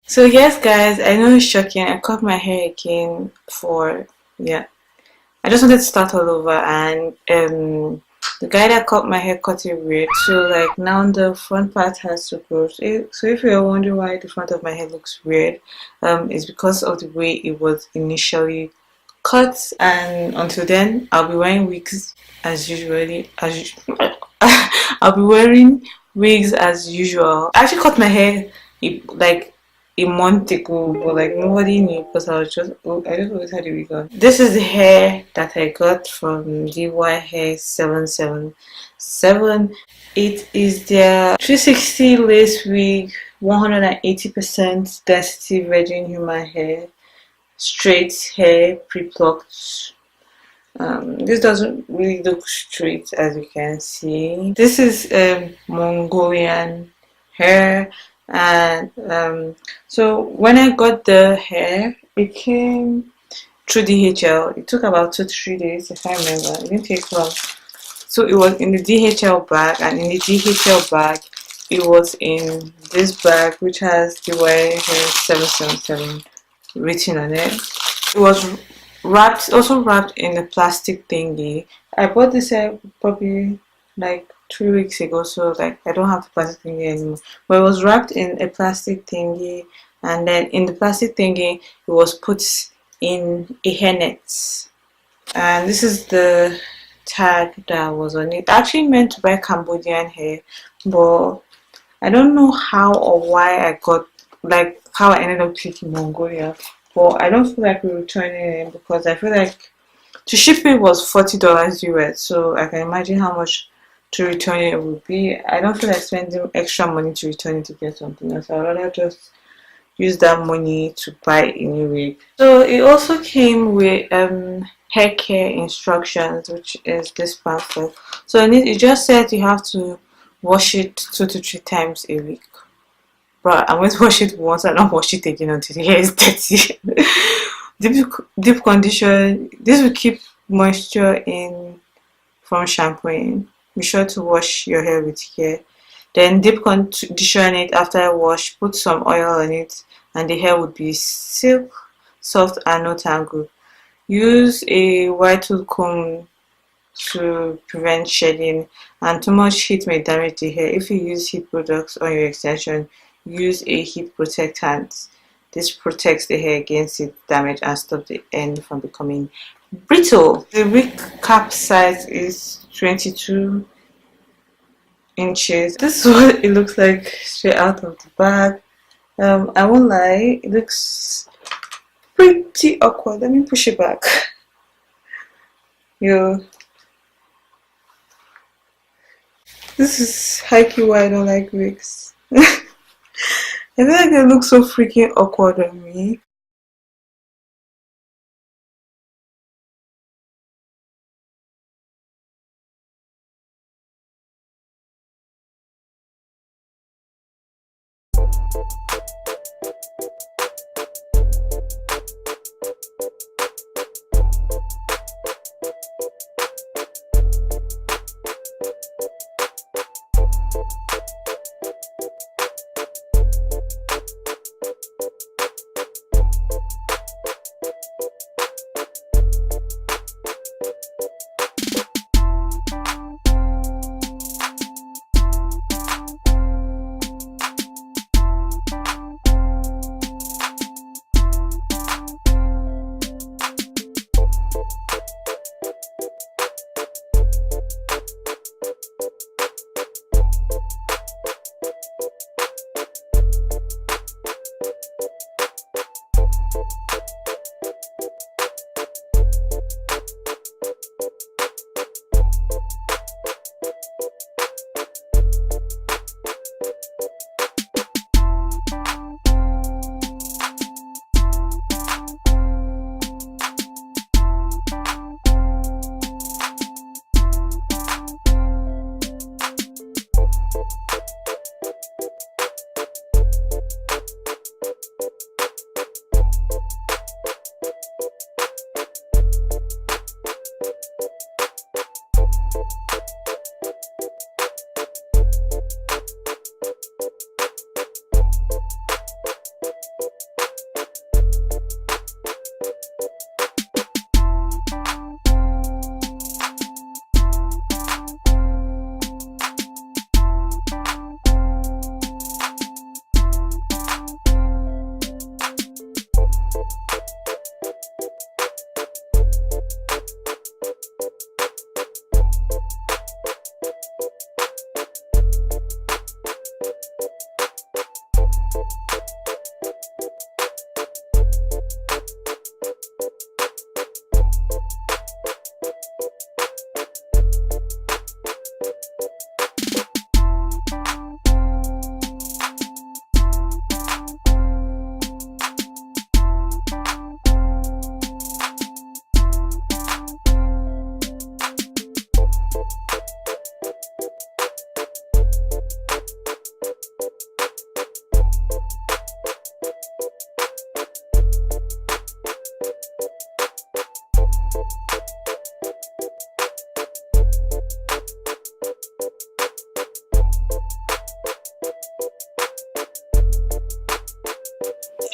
So yes, guys, I know it's shocking. I cut my hair again for yeah. I just wanted to start all over, and the guy that cut my hair cut it weird. So like now the front part has to grow. So if you're wondering why the front of my hair looks weird, it's because of the way it was initially cut, and until then I'll be wearing wigs as usually I'll be wearing wigs as usual. I actually cut my hair like a month ago, but like nobody knew because I just always had a wig on. This is the hair that I got from DYHAIR777. It is their 360 lace wig, 180% density virgin human hair, straight hair, pre-plucked. This doesn't really look straight, as you can see. This is Mongolian hair, and so when I got the hair, it came through DHL. It took about 2 to 3 days, if I remember. It didn't take long. So it was in the DHL bag, and in the DHL bag, it was in this bag, which has DYHAIR777 written on it. It was also wrapped in a plastic thingy. I bought this probably like 3 weeks ago, so like I don't have the plastic thingy anymore. But it was wrapped in a plastic thingy, and then in the plastic thingy, it was put in a hairnet. And this is the tag that was on it. I actually meant to buy Cambodian hair, but I don't know how or why I got like how I ended up clicking Mongolia. But I don't feel like returning it because I feel like to ship it was $40 US, so I can imagine how much to return it would be. I don't feel like spending extra money to return it to get something else. I'd rather just use that money to buy a new wig. So it also came with hair care instructions, which is this pamphlet. So it just said you have to wash it 2 to 3 times a week. But I'm going to wash it once and not wash it again until the hair is dirty. Deep condition. This will keep moisture in from shampooing. Be sure to wash your hair with care. Then deep condition it after I wash. Put some oil on it, and the hair would be silk, soft, and no tangle. Use a wide tooth comb to prevent shedding, and too much heat may damage the hair. If you use heat products on your extension, use a heat protectant. This protects the hair against heat damage and stops the end from becoming brittle. The wig cap size is 22 inches. This is what it looks like straight out of the bag. I won't lie, it looks pretty awkward. Let me push it back. Yo, this is high-key why I don't like wigs. I feel like they look so freaking awkward on me.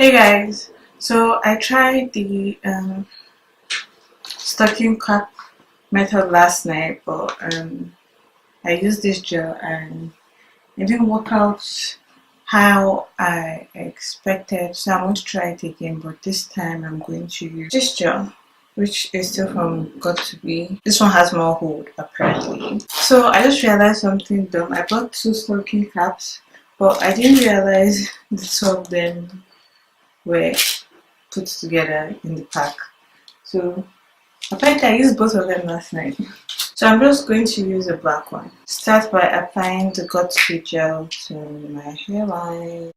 Hey guys, so I tried the stocking cap method last night, but I used this gel and it didn't work out how I expected. So I'm going to try it again, but this time I'm going to use this gel, which is still from Got to Be. This one has more hold apparently. So I just realized something dumb. I bought two stocking caps, but I didn't realize the two of them were put together in the pack. So apparently I used both of them last night. So I'm just going to use a black one. Start by applying the Got to Be gel to my hairline.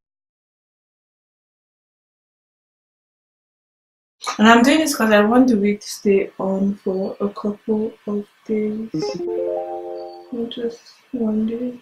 And I'm doing this because I want the wig to stay on for a couple of days. Not just one day.